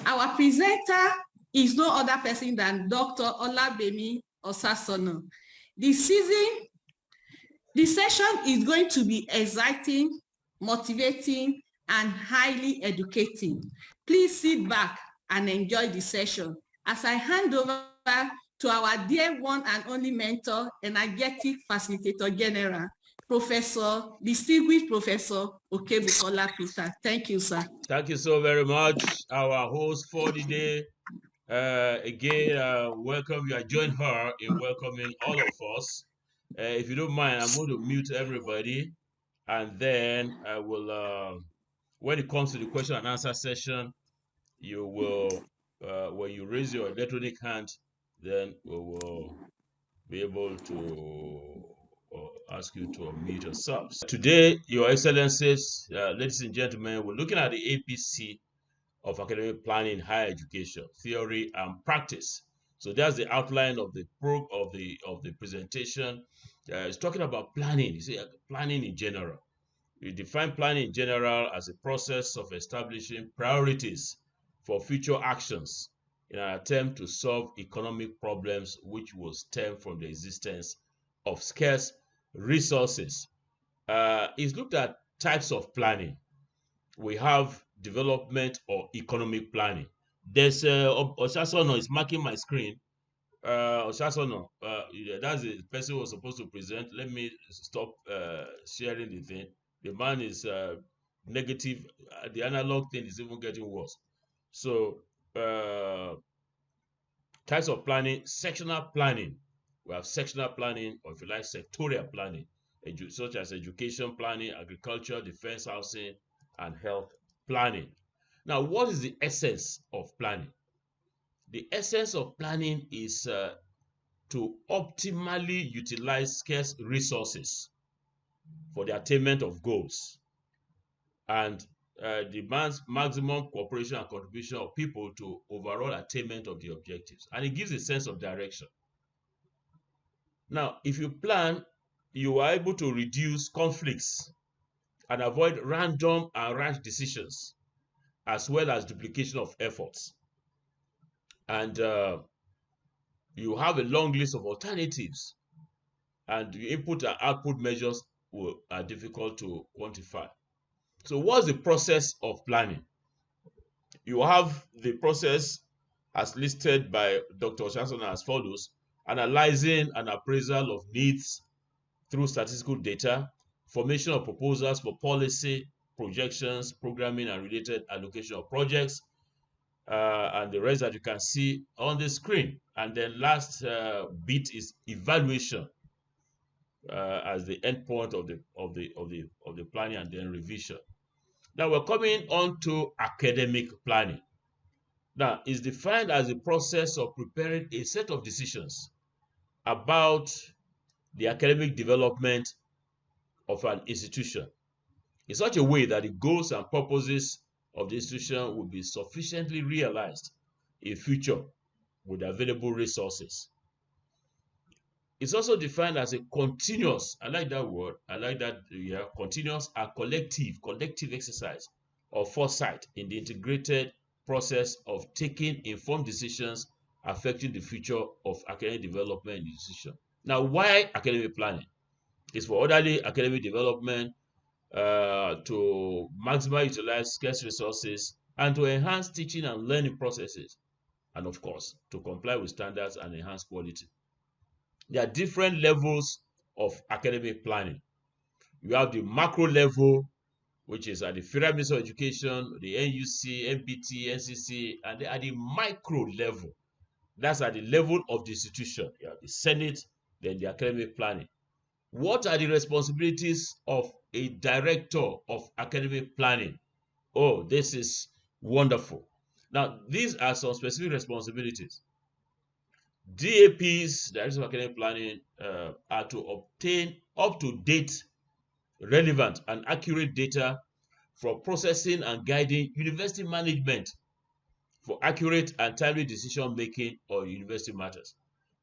Our presenter is no other person than Dr. Olabemi Osasona. The session is going to be exciting, motivating, and highly educating. Please sit back and enjoy the session as I hand over to our dear one and only mentor, energetic facilitator general, Distinguished Professor Okebukola Peter. Thank you, sir. Thank you so very much. Our host for the day. Again, welcome. You are join her in welcoming all of us. If you don't mind, I'm going to mute everybody, and then I will. When it comes to the question and answer session, you will, when you raise your electronic hand, then we will be able to ask you to unmute yourselves. Today, Your Excellencies, ladies and gentlemen, we're looking at the APC of academic planning, higher education, theory and practice. So that's the outline of the presentation. It's talking about planning. You see, planning in general. We define planning in general as a process of establishing priorities for future actions in an attempt to solve economic problems which will stem from the existence of scarce resources. It's looked at types of planning. We have development or economic planning. There's Osasona is marking my screen. Osasona, that's the person who was supposed to present. Let me stop sharing the thing. The man is negative. The analog thing is even getting worse. So types of planning, sectional planning. We have sectional planning, or if you like, sectorial planning, such as education planning, agriculture, defense, housing, and health planning. Now, what is the essence of planning? The essence of planning is to optimally utilize scarce resources for the attainment of goals and demands maximum cooperation and contribution of people to overall attainment of the objectives. And it gives a sense of direction. Now, if you plan, you are able to reduce conflicts and avoid random and rash decisions, as well as duplication of efforts. And you have a long list of alternatives, and the input and output measures are difficult to quantify. So what's the process of planning? You have the process as listed by Dr. Osasona as follows: analyzing and appraisal of needs through statistical data, formation of proposals for policy, projections, programming, and related allocation of projects, and the rest that you can see on the screen. And then last bit is evaluation as the end point of the planning, and then revision. Now we're coming on to academic planning. Now it's defined as a process of preparing a set of decisions about the academic development of an institution in such a way that the goals and purposes of the institution will be sufficiently realized in future with available resources. It's also defined as a continuous, I like that word, continuous and collective exercise of foresight in the integrated process of taking informed decisions affecting the future of academic development in the institution. Now, why academic planning? It's for orderly academic development, to maximally utilize scarce resources, and to enhance teaching and learning processes, and of course, to comply with standards and enhance quality. There are different levels of academic planning. You have the macro level, which is at the Federal Ministry of Education, the NUC, MPT, NCC, and at the micro level. That's at the level of the institution. You have the Senate, then the academic planning. What are the responsibilities of a director of academic planning? Oh, this is wonderful. Now, these are some specific responsibilities. DAPs, Directors of Academic Planning, are to obtain up-to-date, relevant, and accurate data for processing and guiding university management for accurate and timely decision-making on university matters.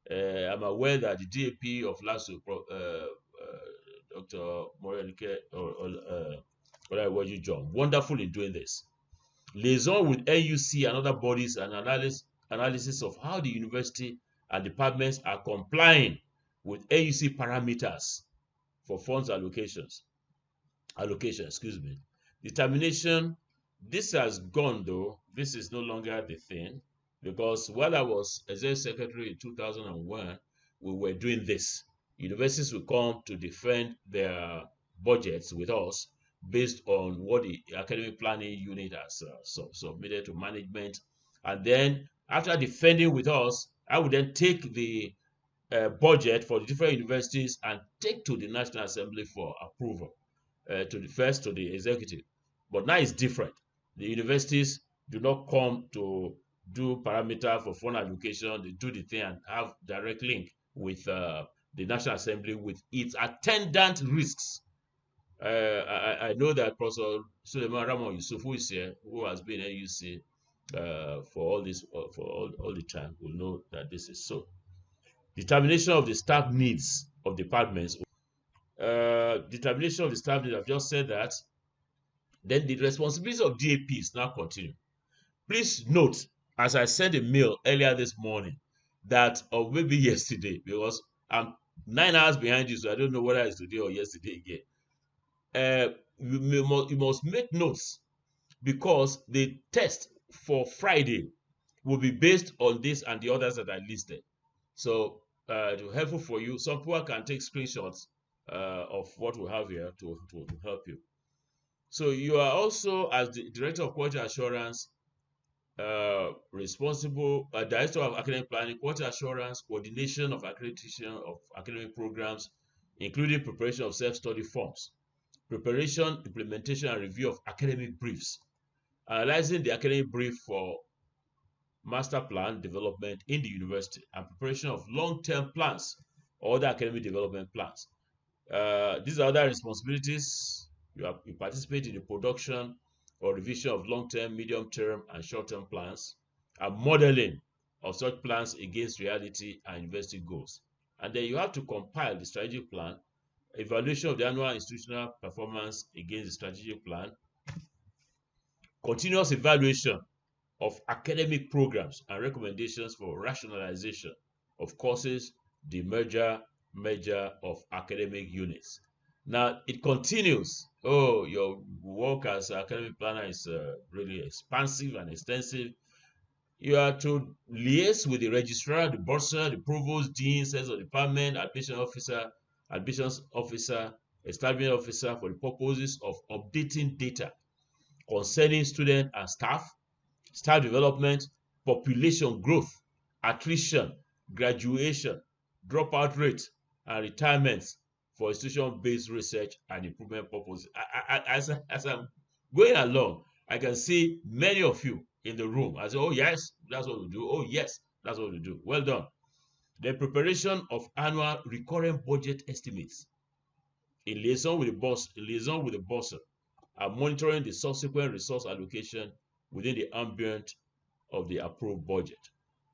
I'm aware that the DAP of last week, Dr. Morenike John, wonderful in doing this. liaison with NUC and other bodies, and analysis of how the university and departments are complying with NUC parameters for funds allocation, excuse me. Determination, this has gone though. This is no longer the thing, because while I was executive secretary in 2001, we were doing this. Universities will come to defend their budgets with us based on what the academic planning unit has submitted to management. And then after defending with us, I would then take the budget for the different universities and take to the National Assembly for approval, to the executive. But now it's different. The universities do not come to do parameter for fund allocation. They do the thing and have direct link with the National Assembly with its attendant risks. I know that Professor Suleiman Ramon Yusuf, who is here, who has been NUC for all this for all the time, will know that this is so. Determination of the staff needs of departments. Determination of the staff needs, I've just said that. Then the responsibilities of DAPs now continue. Please note, as I sent a mail earlier this morning, that, or maybe yesterday, because I'm 9 hours behind you, so I don't know whether it's today or yesterday again. You must make notes, because the test for Friday will be based on this and the others that I listed. So it will be helpful for you. Some people can take screenshots of what we have here to help you. So you are also, as the Director of Quality Assurance, responsible, Director of Academic Planning, Quality Assurance, coordination of accreditation of academic programs, including preparation of self-study forms, preparation, implementation, and review of academic briefs, analyzing the academic brief for master plan development in the university, and preparation of long-term plans or other academic development plans. These are other responsibilities. You participate in the production or revision of long-term, medium-term, and short-term plans, and modeling of such plans against reality and university goals. And then you have to compile the strategic plan, evaluation of the annual institutional performance against the strategic plan, continuous evaluation of academic programs and recommendations for rationalization of courses, the merger of academic units. Now it continues. Oh, your work as academic planner is really expansive and extensive. You are to liaise with the registrar, the bursar, the provost, dean, heads of department, admissions officer, establishment officer, for the purposes of updating data concerning student and staff development, population growth, attrition, graduation, dropout rate, and retirements for institution-based research and improvement purposes. As I'm going along, I can see many of you in the room. I say, oh yes, that's what we do. Oh yes, that's what we do. Well done. The preparation of annual recurrent budget estimates in liaison with the boss, and monitoring the subsequent resource allocation within the ambient of the approved budget.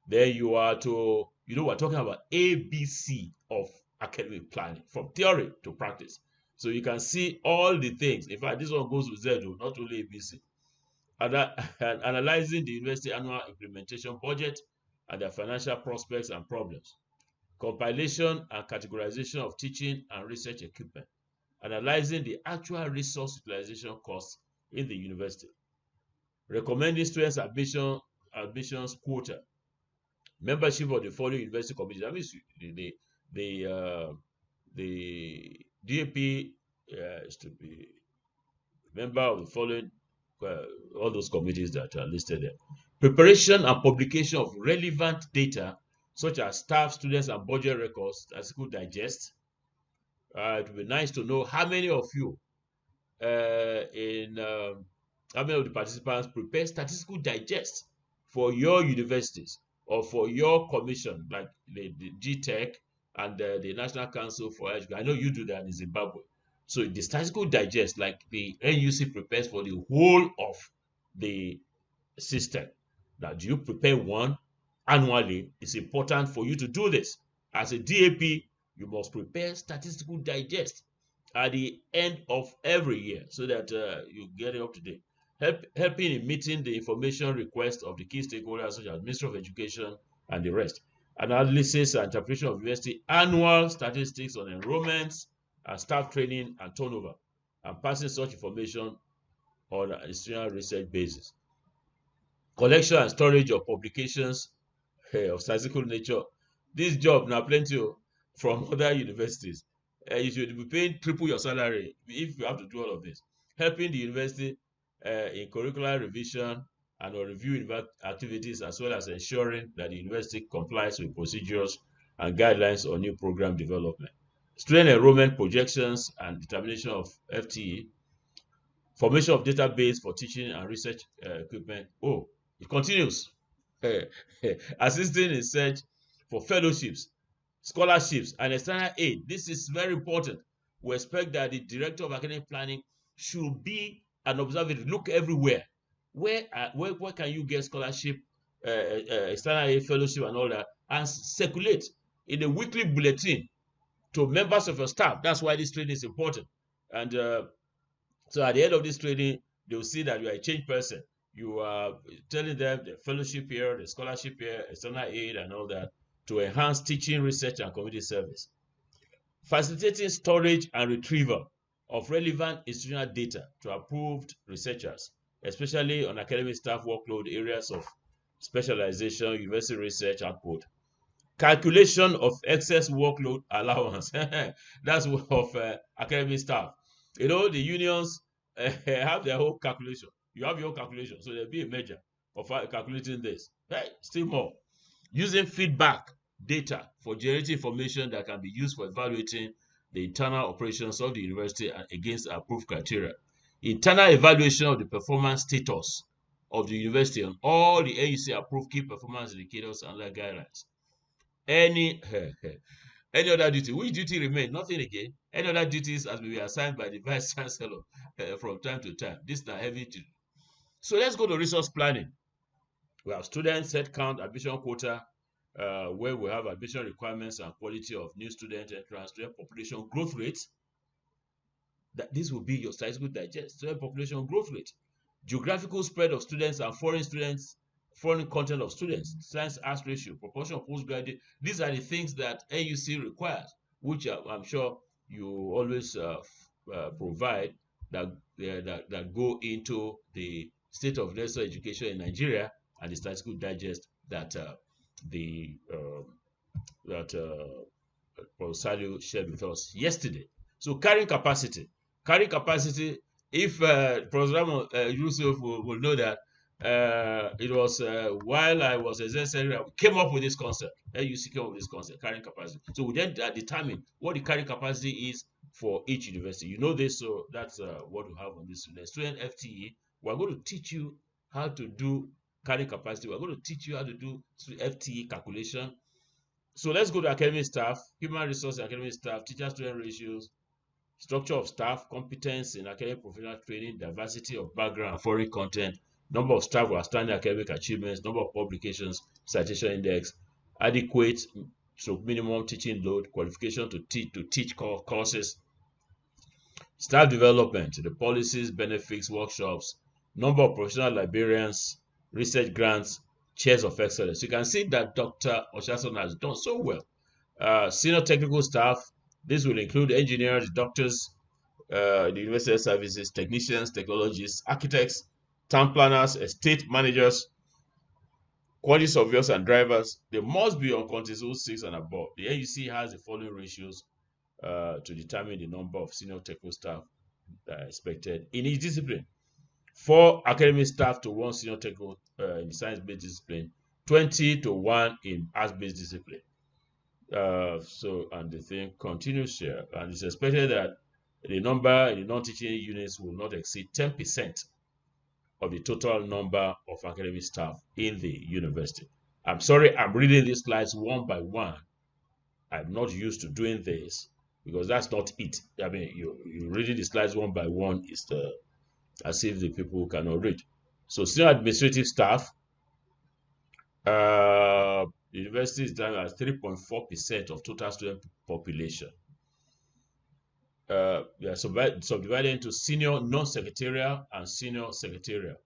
Then you are to, we're talking about ABC of academic planning, from theory to practice. So you can see all the things. In fact, this one goes with Z, not only ABC. And analyzing the university annual implementation budget and their financial prospects and problems. Compilation and categorization of teaching and research equipment. Analyzing the actual resource utilization costs in the university. Recommending students admissions quota. Membership of the following university committees. That means the DAP is to be member of the following, all those committees that are listed there. Preparation and publication of relevant data such as staff, students, and budget records, statistical digest. It would be nice to know how many of you how many of the participants prepare statistical digest for your universities or for your commission, like the GTech and the National Council for Education. I know you do that in Zimbabwe. So the statistical digest, like the NUC prepares for the whole of the system. Now, do you prepare one annually? It's important for you to do this. As a DAP, you must prepare statistical digest at the end of every year so that you get it up to date. helping in meeting the information requests of the key stakeholders such as Ministry of Education and the rest. Analysis and interpretation of university annual statistics on enrollments and staff training and turnover, and passing such information on an institutional research basis. Collection and storage of publications of statistical nature. This job now plenty from other universities. You should be paying triple your salary if you have to do all of this. Helping the university in curricular revision and or review activities, as well as ensuring that the university complies with procedures and guidelines on new program development. Student enrollment projections and determination of FTE. Formation of database for teaching and research equipment. Oh, it continues. Assisting in search for fellowships, scholarships, and external aid. This is very important. We expect that the director of academic planning should be an observatory. Look everywhere. Where can you get scholarship, external aid, fellowship, and all that, and circulate in a weekly bulletin to members of your staff. That's why this training is important. And so at the end of this training, they will see that you are a changed person. You are telling them the fellowship here, the scholarship here, external aid, and all that to enhance teaching, research, and community service. Facilitating storage and retrieval of relevant institutional data to approved researchers, especially on academic staff workload areas of specialization, university research output. Calculation of excess workload allowance. That's of academic staff. You know, the unions have their own calculation. You have your calculation, so there'll be a measure of calculating this. Hey, still more. Using feedback data for generating information that can be used for evaluating the internal operations of the university against approved criteria. Internal evaluation of the performance status of the university on all the AUC approved key performance indicators and other guidelines. Any other duty? Which duty remains? Nothing again. Any other duties as we were assigned by the vice chancellor from time to time. This is a heavy duty. So let's go to resource planning. We have students, head count, admission quota, where we have admission requirements and quality of new student entrance, student population growth rates. That this will be your statistical digest. Student population growth rate, geographical spread of students and foreign content of students, science arts ratio, proportion of postgraduate. These are the things that AUC requires, which I'm sure you always provide that go into the state of national education in Nigeria and the statistical digest that Professor Sadio shared with us yesterday. So carrying capacity. If Professor Yusuf will know that it was while I was a secretary, we came up with this concept. AUC came up with this concept, carrying capacity. So we then determine what the carrying capacity is for each university. You know this, so that's what we have on this student. Student FTE, we're going to teach you how to do carrying capacity. We're going to teach you how to do FTE calculation. So let's go to academic staff, human resource academic staff, teacher-student ratios, structure of staff, competence in academic professional training, diversity of background and foreign content, number of staff with outstanding academic achievements, number of publications, citation index, adequate to minimum teaching load, qualification to teach courses, staff development, the policies, benefits, workshops, number of professional librarians, research grants, chairs of excellence. You can see that Dr. Osasona has done so well. Senior technical staff, this will include engineers, doctors, the university services, technicians, technologists, architects, town planners, estate managers, quality surveyors, and drivers. They must be on Quantizone 6 and above. The NUC has the following ratios to determine the number of senior technical staff that are expected in each discipline. 4 academic staff to 1 senior technical in science-based discipline, 20 to 1 in arts-based discipline. And the thing continues here, and it's expected that the number in the non-teaching units will not exceed 10% of the total number of academic staff in the university. I'm sorry, I'm reading these slides one by one. I'm not used to doing this because that's not it. I mean, you reading the slides one by one is as if the people cannot read. So senior administrative staff, the university is done as 3.4% of total student population. subdivided into senior non-secretarial and senior secretarial.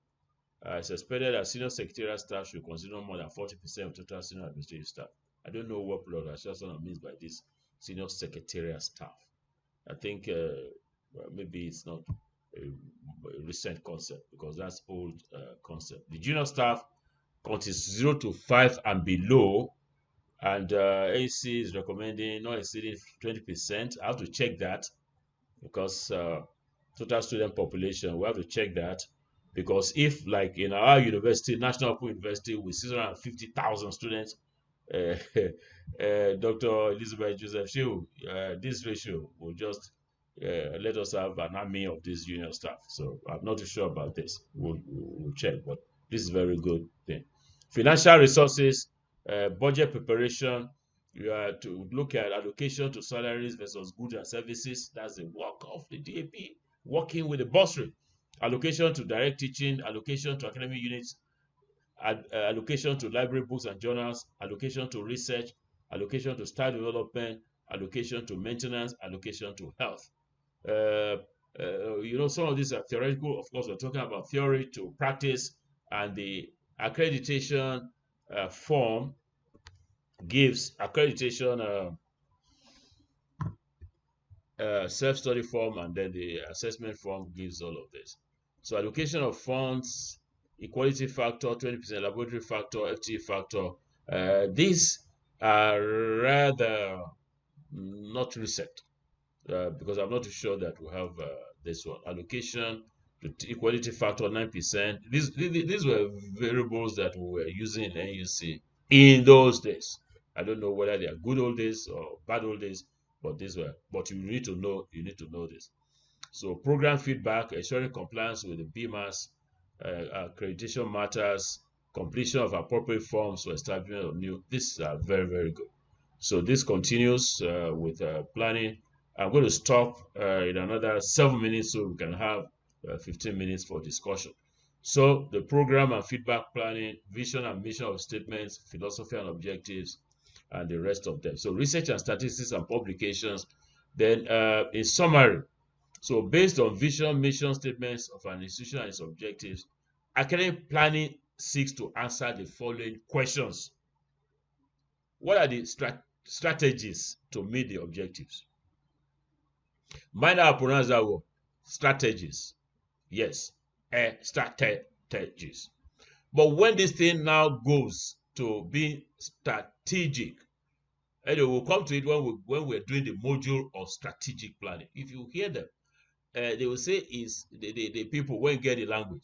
It's expected that senior secretarial staff should consider more than 40% of total senior administrative staff. I don't know what Lord Osasona means by this senior secretarial staff. I think maybe it's not a recent concept, because that's old concept. The junior staff consists 0 to 5 and below, and AC is recommending not exceeding 20%. I have to check that, because total student population, we have to check that, because if, like in our university, National Open University, with 650,000 students, Dr. Elizabeth Joseph Shiu, this ratio will just let us have an army of this junior staff. So I'm not too sure about this. We'll check, but this is a very good thing. Financial resources, budget preparation. You are to look at allocation to salaries versus goods and services. That's the work of the DAP, working with the bursary. Allocation to direct teaching, allocation to academic units, allocation to library books and journals, allocation to research, allocation to staff development, allocation to maintenance, allocation to health. Some of these are theoretical. Of course, we're talking about theory to practice, and the accreditation form gives accreditation self-study form, and then the assessment form gives all of this. So allocation of funds, equality factor, 20% laboratory factor, FTE factor. These are rather not recent, because I'm not too sure that we have this one. Allocation to equality factor, 9%. These were variables that we were using in NUC in those days. I don't know whether they are good old days or bad old days, but these were. But you need to know this. So program feedback, ensuring compliance with the BMAS, accreditation matters, completion of appropriate forms for establishment of new. These are very, very good. So this continues with planning. I'm going to stop in another 7 minutes, so we can have 15 minutes for discussion. So the program and feedback planning, vision and mission of statements, philosophy and objectives, and the rest of them. So research and statistics and publications. Then in summary, so based on vision, mission statements of an institution and its objectives, academic planning seeks to answer the following questions. What are the strategies to meet the objectives? Mind how I pronounce that word. Strategies. Yes, strategies. But when this thing now goes to being strategic, anyway, we'll come to it when we're doing the module of strategic planning. If you hear them, they will say is the people when get the language.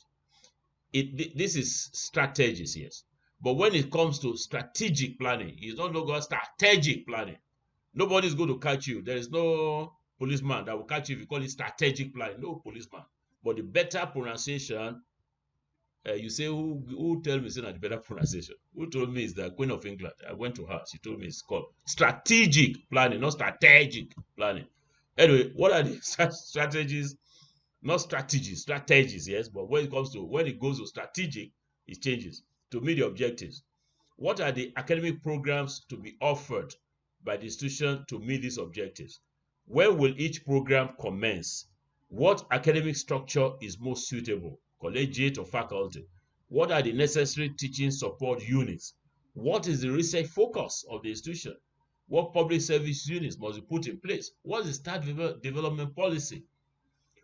This is strategies, yes. But when it comes to strategic planning, it's no longer strategic planning. Nobody's going to catch you. There is no policeman that will catch you if you call it strategic planning. No policeman. But the better pronunciation, you say, who tell me the better pronunciation? Who told me is the Queen of England? I went to her. She told me it's called strategic planning, not strategic planning. Anyway, what are the strategies? Not strategies, strategies, yes. But when it goes to strategic, it changes to meet the objectives. What are the academic programs to be offered by the institution to meet these objectives? When will each program commence? What academic structure is most suitable, collegiate or faculty? What are the necessary teaching support units? What is the research focus of the institution? What public service units must be put in place? What is the staff development policy?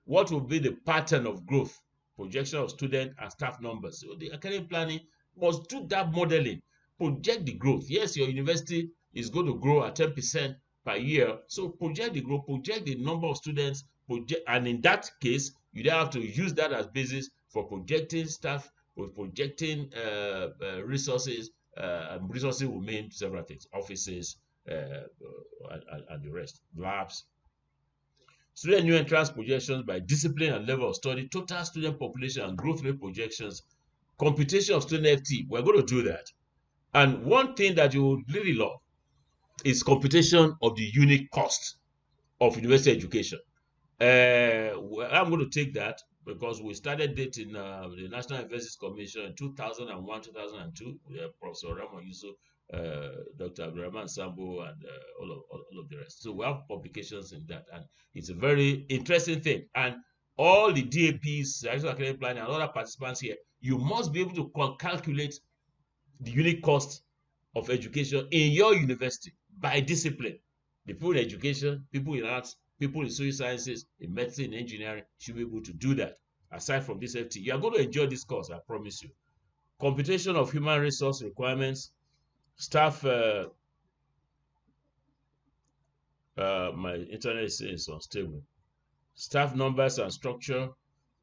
What will be the pattern of growth, projection of student and staff numbers? So the academic planning must do that modeling, project the growth. Yes, your university is going to grow at 10% per year. So project the growth, project the number of students, and in that case, you then have to use that as basis for projecting staff, for projecting resources. Resources will mean several things: offices and the rest, labs. Student new entrance projections by discipline and level of study, total student population and growth rate projections, computation of student FT. We're going to do that. And one thing that you would really love is computation of the unit cost of university education. I'm going to take that because we started dating the National Universities Commission in 2001, 2002. Professor Ramon Yusuf, Dr. Abdurrahman Sambo, and all of the rest. So we have publications in that, and it's a very interesting thing. And all the DAPs, academic planning, and other participants here, you must be able to calculate the unit cost of education in your university by discipline. The people in education, people in arts, people in social sciences, in medicine, engineering should be able to do that. Aside from this FT, you are going to enjoy this course, I promise you. Computation of human resource requirements, staff. My internet is unstable. Staff numbers and structure,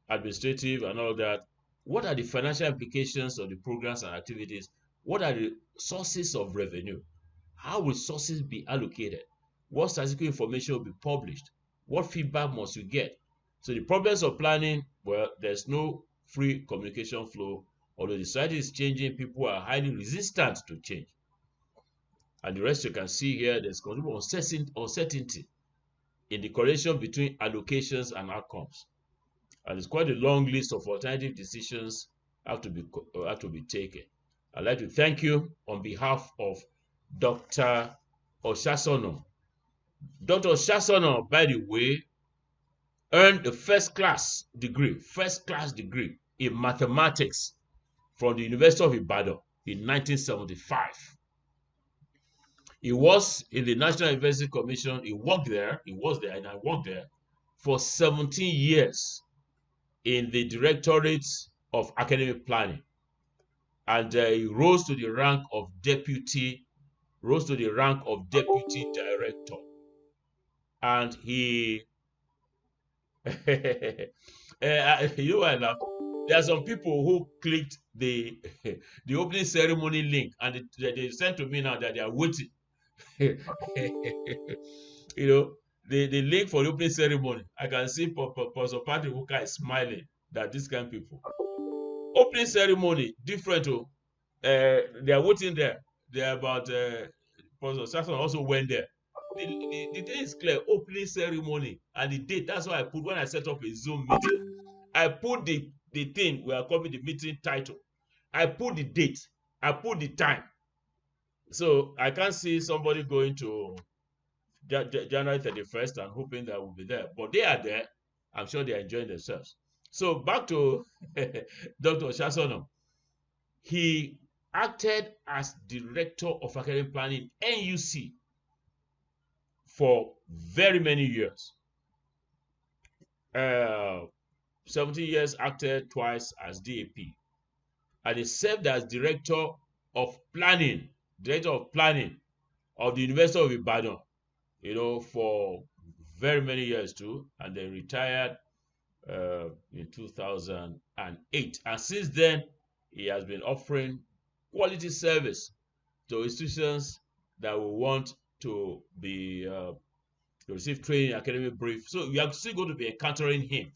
administrative and all that. What are the financial implications of the programs and activities? What are the sources of revenue? How will sources be allocated? What statistical information will be published? What feedback must you get? So the problems of planning, well, there's no free communication flow. Although the society is changing, people are highly resistant to change. And the rest you can see here, there's considerable uncertainty in the correlation between allocations and outcomes. And it's quite a long list of alternative decisions have to be taken. I'd like to thank you on behalf of Dr. Osasona. Dr. Osasona, by the way, earned a first-class degree in mathematics from the University of Ibadan in 1975. He was in the National University Commission. He was there, and I worked there for 17 years in the Directorate of Academic Planning. And he rose to the rank of deputy director. And he, you know, I laugh. There are some people who clicked the opening ceremony link, and they sent to me now that they are waiting. You know, the link for the opening ceremony. I can see Professor Patrick Wuka is smiling that these kind of people. Opening ceremony, different. They are waiting there. They are about Professor Saxon also went there. The day is clear. Opening ceremony and the date. That's why I put, when I set up a Zoom meeting, I put the thing we are calling the meeting title. I put the date. I put the time. So I can't see somebody going to January 31st and hoping that we'll be there. But they are there. I'm sure they are enjoying themselves. So back to Dr. Osasona. He acted as Director of Academic Planning, NUC, for very many years. 17 years acted twice as DAP. And he served as Director of Planning of the University of Ibadan, you know, for very many years too, and then retired in 2008. And since then, he has been offering quality service to institutions that will want to be to receive training, academic brief. So you are still going to be encountering him.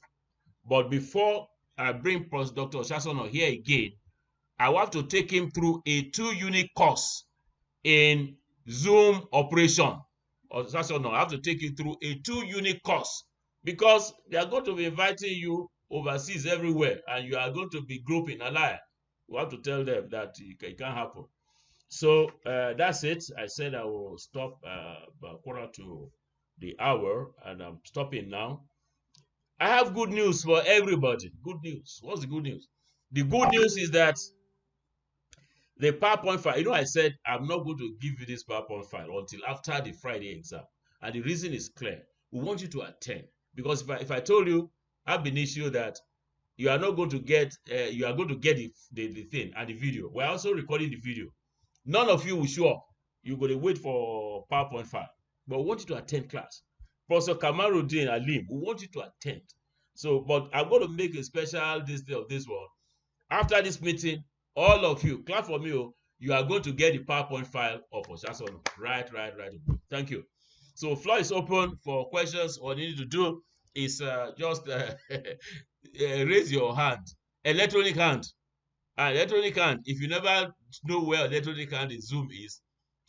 But before I bring Dr. Osasona here again, I want to take him through a 2-unit course in Zoom operation. Osasona, I have to take you through a 2-unit course because they are going to be inviting you overseas everywhere, and you are going to be grouping a lie. We have to tell them that it can't happen. So that's it. I said I will stop about 1:15 the hour, and I'm stopping now. I have good news for everybody. Good news. What's the good news? The good news is that the PowerPoint file, you know, I said I'm not going to give you this PowerPoint file until after the Friday exam. And the reason is clear. We want you to attend. Because if I told you, ab initio, that you are not going to get, you are going to get the thing and the video. We're also recording the video. None of you will show up. You're going to wait for PowerPoint file. But we want you to attend class. Professor Kamaruddin Alim, we want you to attend. So, but I'm going to make a special display of this one. After this meeting, all of you, clap for me, you are going to get the PowerPoint file of Osasona. Right. Thank you. So, floor is open for questions. All you need to do is just raise your hand. Electronic hand. Electronic hand. If you never know where electronic hand in Zoom is,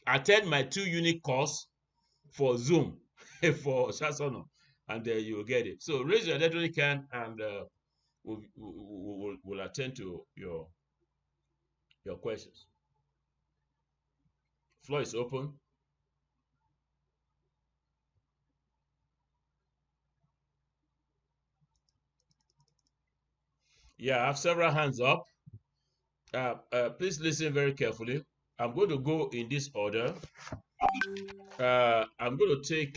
attend my 2-unit course for Zoom for Osasona, and you will get it. So raise your electronic hand, and we'll attend to your questions. Floor is open. Yeah, I have several hands up. Please listen very carefully. I'm going to go in this order. I'm going to take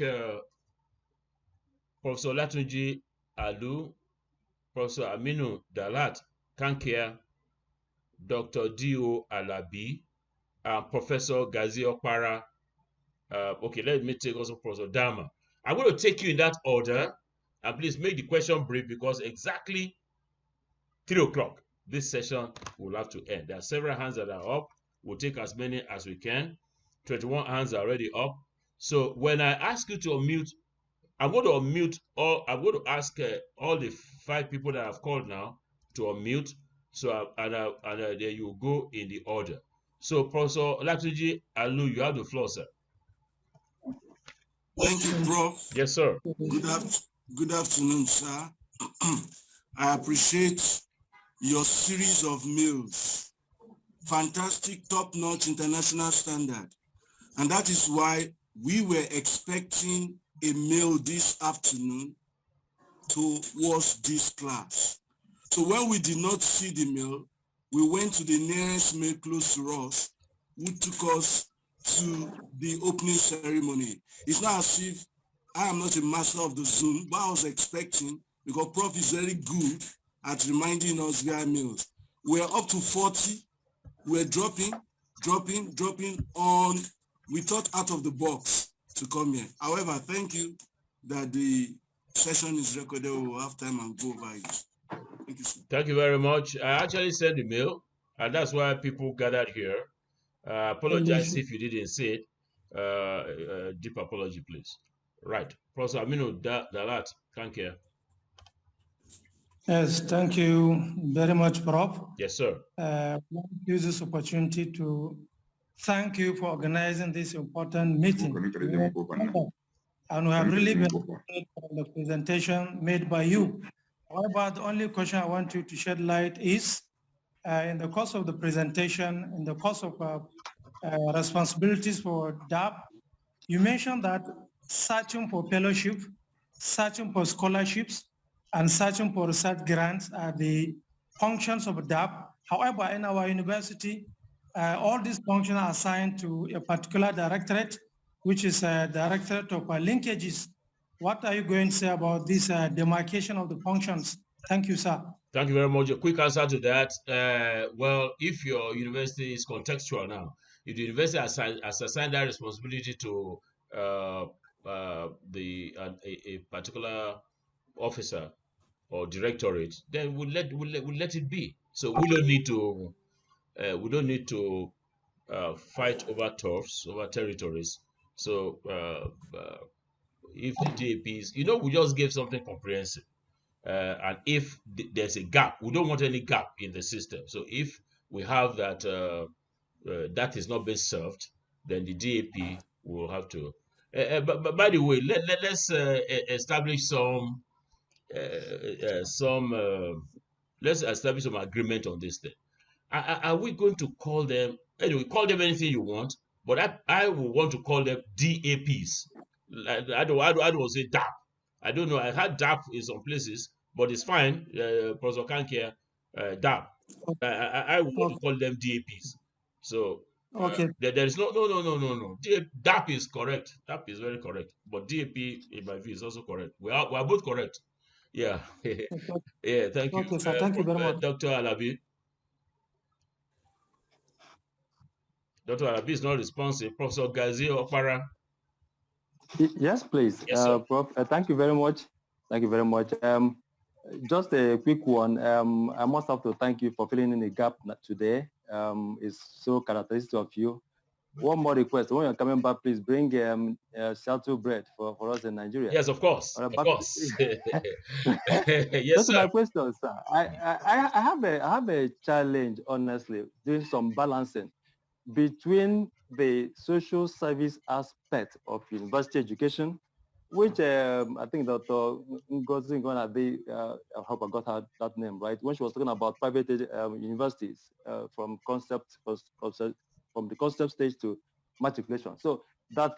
Professor Latunji Alu, Professor Aminu Dalat Kankia, Dr. D.O. Alabi, and Professor Gazi Okpara. Okay, let me take also Professor Dama. I'm going to take you in that order, and please make the question brief because exactly 3 o'clock, this session will have to end. There are several hands that are up. We'll take as many as we can. 21 hands are already up. So when I ask you to unmute, I'm going to unmute all. I'm going to ask all the 5 people that I've called now to unmute. So then you go in the order. So Professor Olatunji Alu, you have the floor, sir. Thank you, Prof. Yes, sir. Good afternoon, sir. I appreciate your series of meals. Fantastic, top-notch international standard. And that is why we were expecting a meal this afternoon towards this class. So when we did not see the meal, we went to the nearest meal close to us, who took us to the opening ceremony. It's not as if I am not a master of the Zoom, but I was expecting, because Prof is very good at reminding us via meals. We're up to 40. We're dropping on, we thought out of the box to come here. However, thank you that the session is recorded. We'll have time and go over it. Thank you, sir. Thank you very much. I actually sent the mail, and that's why people gathered here. Apologize if you didn't see it. Deep apology, please. Right. Professor Aminu Dalat, thank you. Yes, thank you very much, Prof. Yes, sir. I want to use this opportunity to thank you for organizing this important meeting. And we have really benefited from the presentation made by you. However, the only question I want you to shed light is, in the course of the presentation, in the course of responsibilities for DAP, you mentioned that searching for fellowship, searching for scholarships, and searching for research grants are the functions of DAP. However, in our university, all these functions are assigned to a particular directorate, which is a directorate of linkages. What are you going to say about this demarcation of the functions? Thank you, sir. Thank you very much. A quick answer to that. Well, if your university is contextual now, if the university has assigned that responsibility to a particular officer or directorate, then we'll let it be. So we don't need to fight over turfs, over territories. So if the DAPs, we just gave something comprehensive. And if there's a gap, we don't want any gap in the system. So if we have that that is not being served, then the DAP will have to. But by the way, let's establish let's establish some agreement on this thing. Are we going to call them anyway? Call them anything you want, but I will want to call them DAPs. I don't say DAP. I don't know. I had DAP in some places, but it's fine. Professor Kankia, DAP. I want to call them DAPs. So okay. There is no. DAP is correct. DAP is very correct. But DAP, in my view, is also correct. We are both correct. Yeah. Yeah. Thank you. Okay, sir. Thank you very much. Dr. Alabi. Dr. Alabi is not responsive. Professor Gazi Okpara. Yes, please. Yes, sir. Prof, thank you very much. Thank you very much. Just a quick one. I must have to thank you for filling in the gap today. It's so characteristic of you. One more request. When you're coming back, please bring shuttle bread for us in Nigeria. Yes, of course. Of course. Yes, That's sir. my question, sir. I have a challenge, honestly, doing some balancing between the social service aspect of university education which I think Dr. Ngozi Ngonade, I hope I got that name right, when she was talking about private universities from the concept stage to matriculation. So that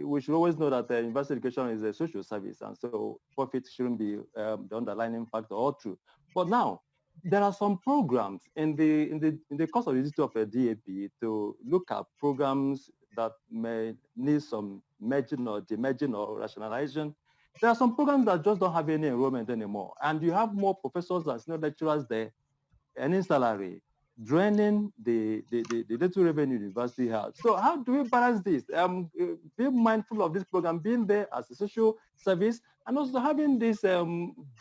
we should always know that university education is a social service, and so profit shouldn't be the underlying factor or true. But now there are some programs in the course of the Institute of DAP to look at programs that may need some merging or demerging or rationalization. There are some programs that just don't have any enrollment anymore, and you have more professors and senior lecturers there earning salary, draining the little revenue university has. So how do we balance this? Be mindful of this program being there as a social service, and also having this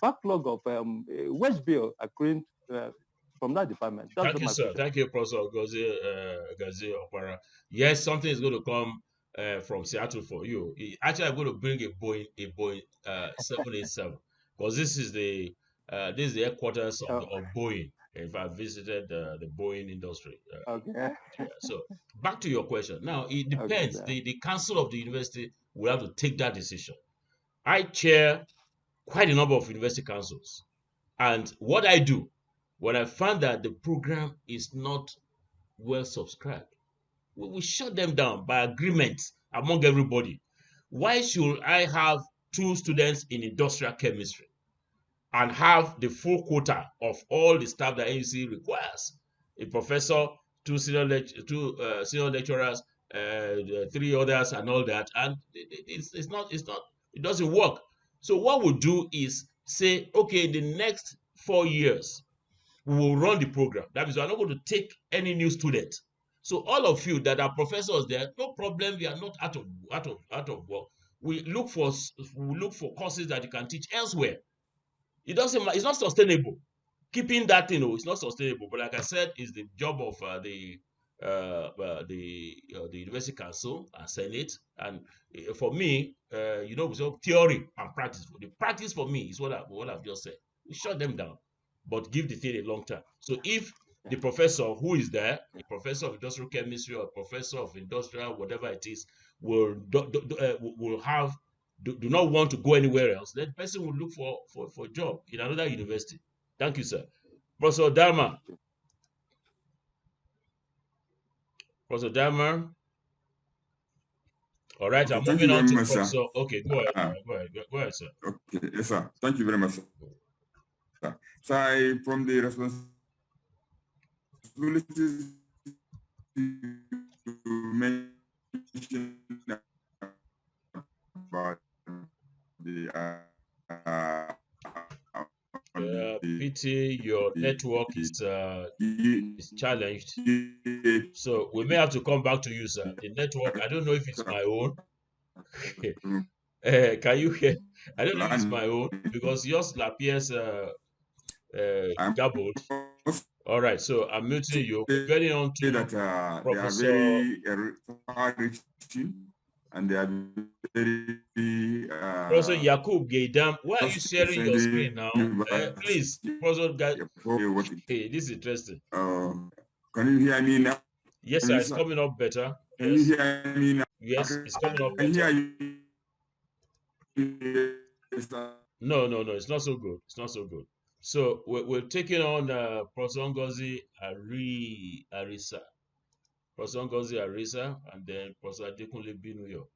backlog of wage bill accruing from that department. That's Thank you, my sir. question. Thank you, Professor Gazi Okwara. Yes, something is going to come from Seattle for you. Actually, I'm going to bring a Boeing 787, because this is the headquarters of Boeing. If I visited the Boeing industry. Okay. Yeah. So back to your question. Now it depends. Okay, The council of the university will have to take that decision. I chair quite a number of university councils, and what I do when I find that the program is not well subscribed, we shut them down by agreement among everybody. Why should I have 2 students in industrial chemistry and have the full quota of all the staff that AUC requires? A professor, 2 senior lecturers, 3 others, and all that, and it doesn't work. So what we do is say, okay, in the next 4 years, we will run the program. That means we are not going to take any new student. So all of you that are professors there, no problem. We are not out of work. We look for courses that you can teach elsewhere. It doesn't matter. It's not sustainable. Keeping that, it's not sustainable. But like I said, it's the job of the university council and senate. And for me, we say theory and practice. The practice for me is what I've just said. We shut them down, but give the thing a long time. So if the professor who is there, a professor of industrial chemistry or a professor of industrial, whatever it is, will do not want to go anywhere else, then the person will look for a job in another university. Thank you, sir. Professor Dama. Professor Dama. All right, okay, I'm moving on to Professor. Sir. Okay, go ahead. Go ahead, sir. Okay, yes, sir. Thank you very much, sir. So from the responsibilities you mentioned about the PT, your network is challenged, so we may have to come back to you, sir. The network, I don't know if it's my own. Can you hear? I don't know if it's my own, because yours appears doubled. All right, so I'm muting you. We're getting on to that Professor. They are very far-reaching, and they are very Professor Yakub Gaidam, why are you sharing your screen now? Please, Professor hey, this is interesting. Can you hear me now? Yes, sir, it's coming up better. Can you hear me now? Yes, it's coming up better. No, it's not so good. It's not so good. So we're taking on Professor Ngozi Arisa. Professor Ngozi Arisa, and then Professor Adekunle Binuyo.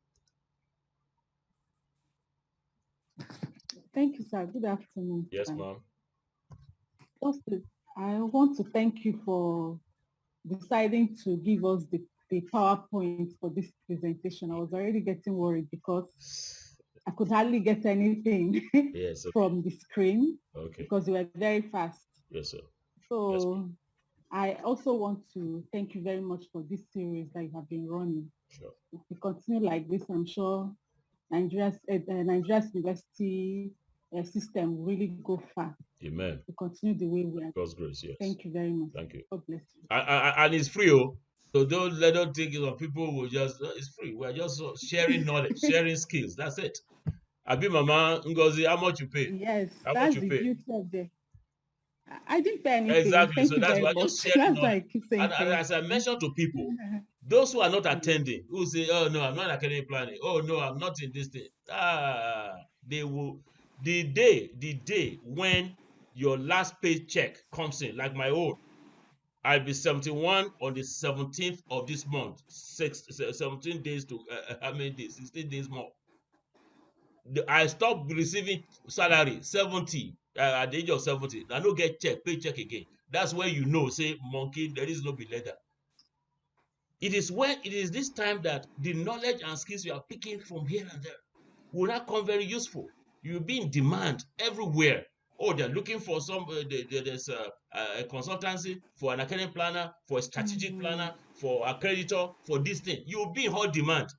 Thank you, sir. Good afternoon. Yes, ma'am. I want to thank you for deciding to give us the PowerPoint for this presentation. I was already getting worried because I could hardly get anything from the screen because you were very fast. Yes, sir. So yes, I also want to thank you very much for this series that you have been running. Sure. If we continue like this, I'm sure Nigeria's university system will really go far. Amen. To continue the way we are. God's grace, yes. Thank you very much. Thank you. God bless you. And it's free, so don't think it on people will just, it's free. We're just sharing knowledge, sharing skills. That's it. Abi Mama Ngozi, how much you pay? Yes, how that's much you the pay? beauty of the I didn't pay anything. Exactly. Thank So you that's very why I much. just sharing That's on. why I keep saying And thank as I you. mentioned to people, those who are not attending, who say, "Oh no, I'm not academic planning. Oh no, I'm not in this thing." They will. The day when your last paycheck comes in, like my own, I'll be 71 on the 17th of this month. 17 days to how many days? 16 days more. I stopped receiving salary 70 at the age of 70. I don't get paycheck again. That's when you know, say, monkey, there is no be leather. It is this time that the knowledge and skills you are picking from here and there will not come very useful. You'll be in demand everywhere. Oh, they're looking for some. There's a consultancy for an academic planner, for a strategic planner, for accreditor, for this thing. You'll be in hot demand.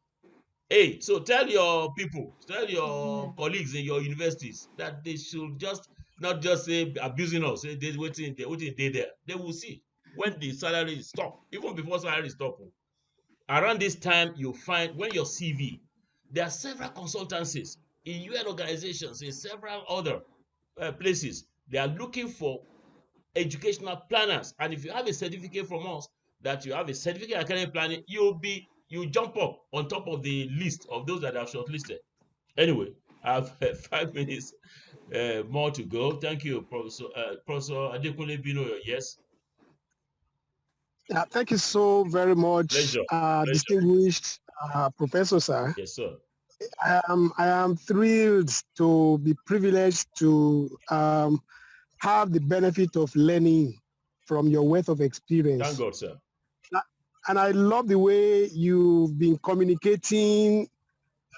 Hey, so tell your people, tell your colleagues in your universities that they should just not just say abusing us, say they're waiting there. They will see when the salary is stop, even before salary stop. Around this time, you find when your CV, there are several consultancies in UN organizations, in several other places. They are looking for educational planners, and if you have a certificate from us that you have a certificate in academic planning, you jump up on top of the list of those that are shortlisted. Anyway, I have 5 minutes more to go. Thank you, Professor Adekunle Binoyo. Yes. Yeah, thank you so very much, Pleasure. distinguished Professor, sir. Yes, sir. I am thrilled to be privileged to have the benefit of learning from your wealth of experience. Thank God, sir. And I love the way you've been communicating.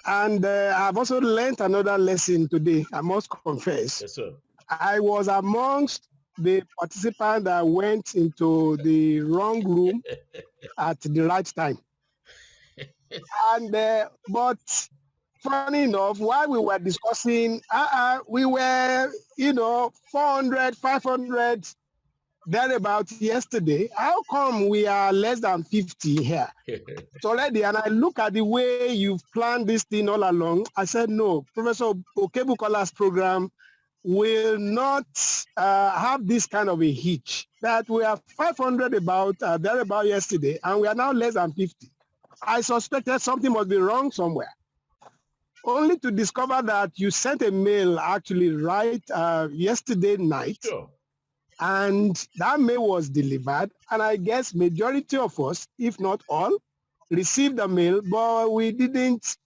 And I've also learned another lesson today, I must confess. Yes, sir. I was amongst the participants that went into the wrong room at the right time. And but funny enough, while we were discussing, we were, 400, 500, thereabout yesterday. How come we are less than 50 here? It's already, and I look at the way you've planned this thing all along. I said, no, Professor Okebukola's program will not have this kind of a hitch. That we are 500 thereabout yesterday, and we are now less than 50. I suspected something must be wrong somewhere, only to discover that you sent a mail actually right yesterday night. Sure. And that mail was delivered. And I guess majority of us, if not all, received the mail, but we didn't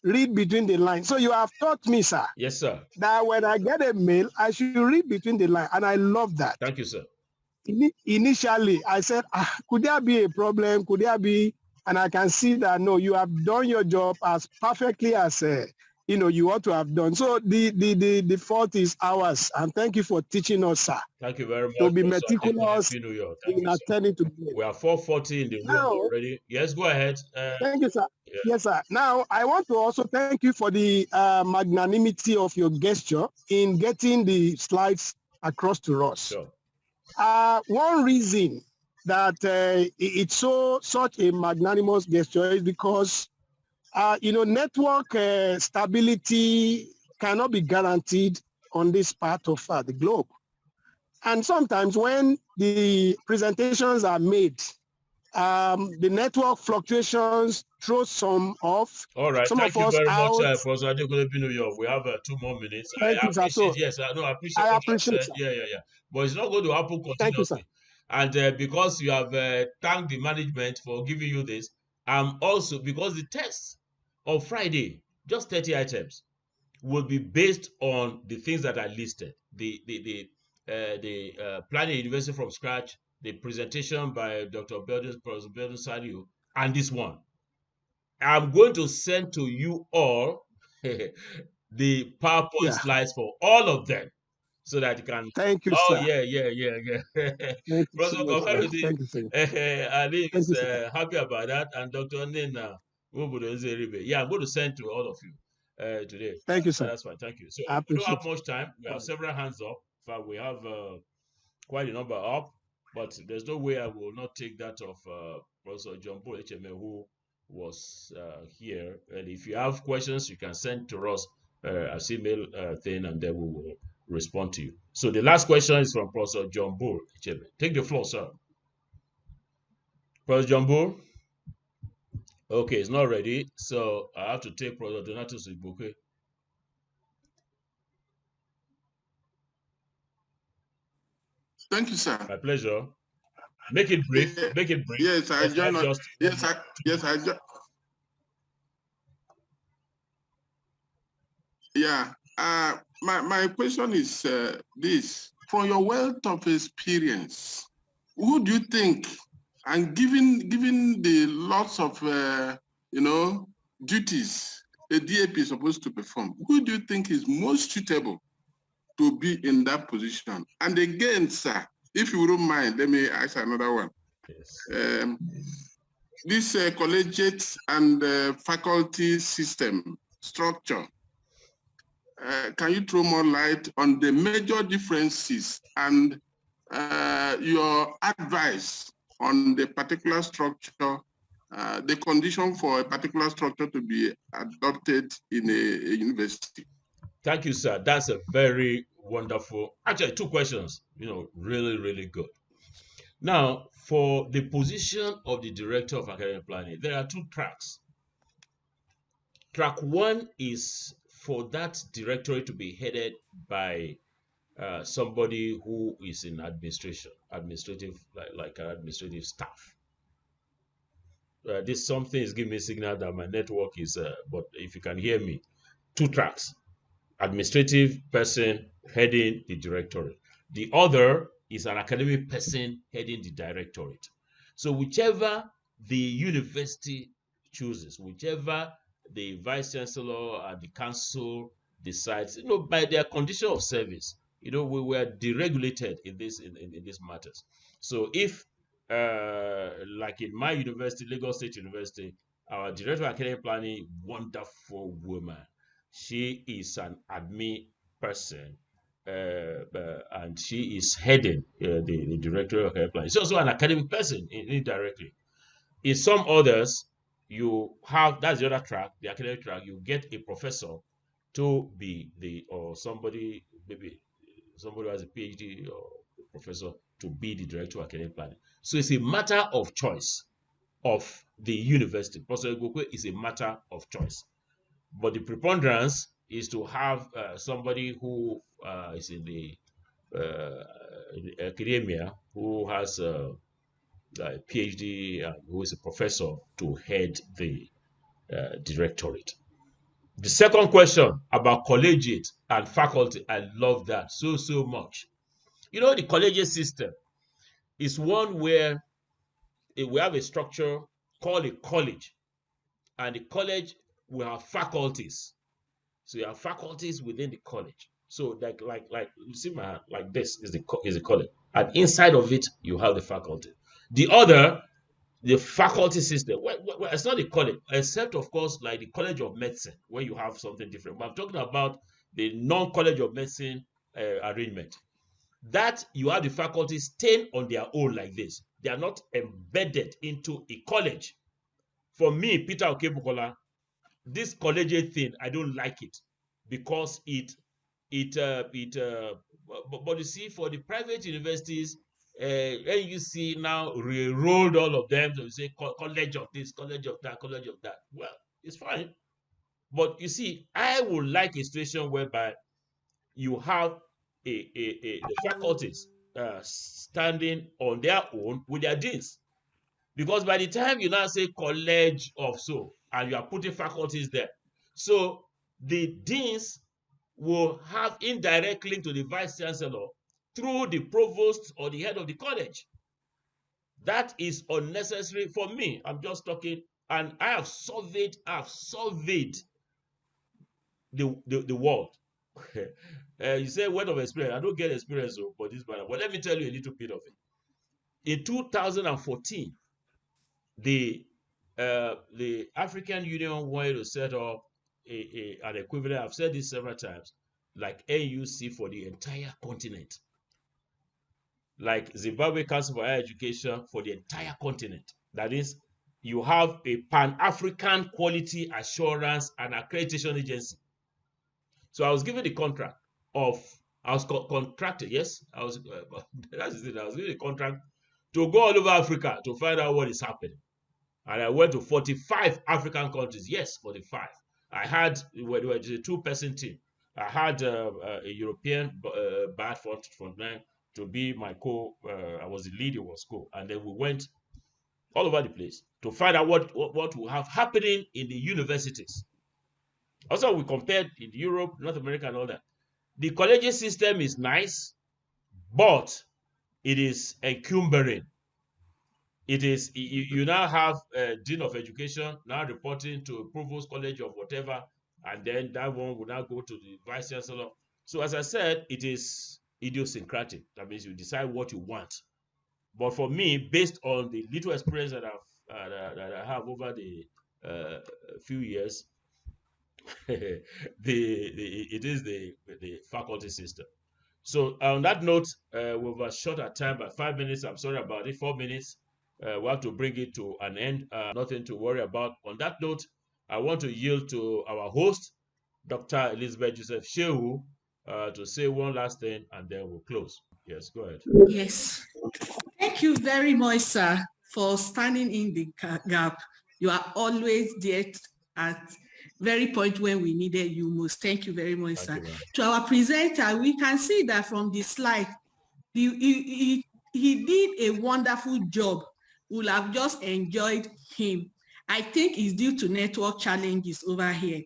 read between the lines. So you have taught me, sir. Yes, sir. That when I get a mail, I should read between the lines. And I love that. Thank you, sir. Initially, I said, could there be a problem? Could there be? And I can see that, no, you have done your job as perfectly as, you ought to have done. So the fault is ours. And thank you for teaching us, sir. Thank you very much. To be meticulous in attending to this. We are 4:40 in the room already. Yes, go ahead. Thank you, sir. Yeah. Yes, sir. Now, I want to also thank you for the magnanimity of your gesture in getting the slides across to us. Sure. One reason that it's such a magnanimous gesture is because, network stability cannot be guaranteed on this part of the globe. And sometimes when the presentations are made, the network fluctuations throw some off. All right. Some Thank of you us very out. much, Professor Adekunle Binoyo. We have 2 more minutes. Thank you, sir. So, yes, I appreciate I what you appreciate, said. Yeah. But it's not going to happen continuously. Thank you, sir. And because you have thanked the management for giving you this, also because the test on Friday, just 30 items, will be based on the things that are listed. The planning university from scratch, the presentation by Dr. Professor Belden Sadio, and this one. I'm going to send to you all the PowerPoint slides for all of them, so that you can. Thank you, sir. Yeah. Thank you so much, Thank you, sir. Ali is happy about that, and Dr. Nena Wobodozeribe. Yeah, I'm going to send to all of you today. Thank you, sir. That's fine. Thank you. So I we don't have appreciate much time. We have several hands up. In fact, we have quite a number up, but there's no way I will not take that of Professor John Paul HMA, who was here. And if you have questions, you can send to us as email thing, and then we will respond to you. So the last question is from Professor John Bull. Take the floor, sir. Professor John Bull? Okay, it's not ready, so I have to take Professor Donatus Igboke. Thank you, sir. My pleasure. Make it brief. Make it brief. Yes, I join. Yes, I join. Yeah. My question is this: from your wealth of experience, who do you think, and given the lots of duties a DAP is supposed to perform, who do you think is most suitable to be in that position? And again, sir, if you don't mind, let me ask another one. Yes. This collegiate and faculty system structure, can you throw more light on the major differences and your advice on the particular structure, the condition for a particular structure to be adopted in a university? Thank you, sir. That's a very wonderful, actually 2 questions, really, really good. Now, for the position of the Director of Academic Planning, there are 2 tracks. Track 1 is for that directorate to be headed by somebody who is in administrative staff. This something is giving me a signal that my network is, but if you can hear me, 2 tracks. Administrative person heading the directorate. The other is an academic person heading the directorate. So whichever the university chooses, whichever the vice chancellor and the council decides, by their condition of service, we were deregulated in these matters. So if, like in my university, Lagos State University, our director of academic planning, wonderful woman. She is an admin person, and she is heading the director of academic planning. She's also an academic person indirectly. In some others, you have, that's the other track, the academic track, you get a professor to be or somebody, maybe somebody who has a PhD or a professor to be the director of academic planning. So it's a matter of choice of the university. Professor Igboke is a matter of choice. But the preponderance is to have somebody who is in the academia, who has a PhD, who is a professor to head the directorate. The second question about collegiate and faculty, I love that so much. The collegiate system is one where we have a structure called a college, and the college will have faculties. So you have faculties within the college. So like you see my hand, like this is a college, and inside of it you have the faculty. The other, the faculty system, well, it's not a college, except of course like the College of Medicine, where you have something different. But I'm talking about the non-College of Medicine arrangement. That you have the faculties staying on their own like this. They are not embedded into a college. For me, Peter Okebukola, this collegiate thing, I don't like it, because but you see, for the private universities, NUC now re-rolled all of them, so you say college of this, college of that, college of that. Well, it's fine, but you see, I would like a situation whereby you have the faculties standing on their own with their deans, because by the time you now say college of so, and you are putting faculties there, so the deans will have indirect link to the vice chancellor through the provost or the head of the college. That is unnecessary for me. I'm just talking, and I have surveyed the world. You say word of experience. I don't get experience for this matter, but let me tell you a little bit of it. In 2014, the African Union wanted to set up an equivalent, I've said this several times, like NUC for the entire continent, like Zimbabwe Council for Higher Education for the entire continent. That is, you have a Pan-African Quality Assurance and Accreditation Agency. So I was given the contract of I was contracted. Yes, I was. That's it. I was given a contract to go all over Africa to find out what is happening. And I went to 45 African countries. Yes, 45. I had, well, it was a two-person team. I had a European bad frontman to be my I was the lead, it was co. And then we went all over the place to find out what will have happening in the universities. Also, we compared in Europe, North America, and all that. The college system is nice, but it is encumbering. It is, you now have a dean of education now reporting to provost college of whatever, and then that one will now go to the vice chancellor. So as I said, it is idiosyncratic. That means you decide what you want. But for me, based on the little experience that I have over the few years, it is the faculty system. So on that note, we've overshot our time by 5 minutes. I'm sorry about it. 4 minutes. We have to bring it to an end. Nothing to worry about. On that note, I want to yield to our host, Dr. Elizabeth Joseph Shehu, to say one last thing, and then we'll close. Yes, go ahead. Yes. Thank you very much, sir, for standing in the gap. You are always there at very point when we needed you most. Thank you very much, sir. To our presenter, we can see that from the slide, he did a wonderful job. We'll have just enjoyed him. I think it's due to network challenges over here.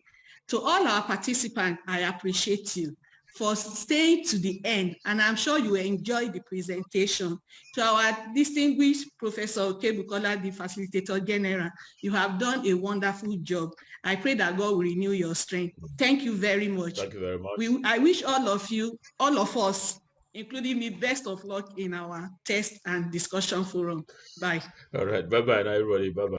To all our participants, I appreciate you for staying to the end, and I'm sure you enjoyed the presentation. To our distinguished Professor Okebukola, the Facilitator General, you have done a wonderful job. I pray that God will renew your strength. Thank you very much. Thank you very much. I wish all of you, all of us, including me, best of luck in our test and discussion forum. Bye. All right. Bye-bye, everybody. Bye-bye.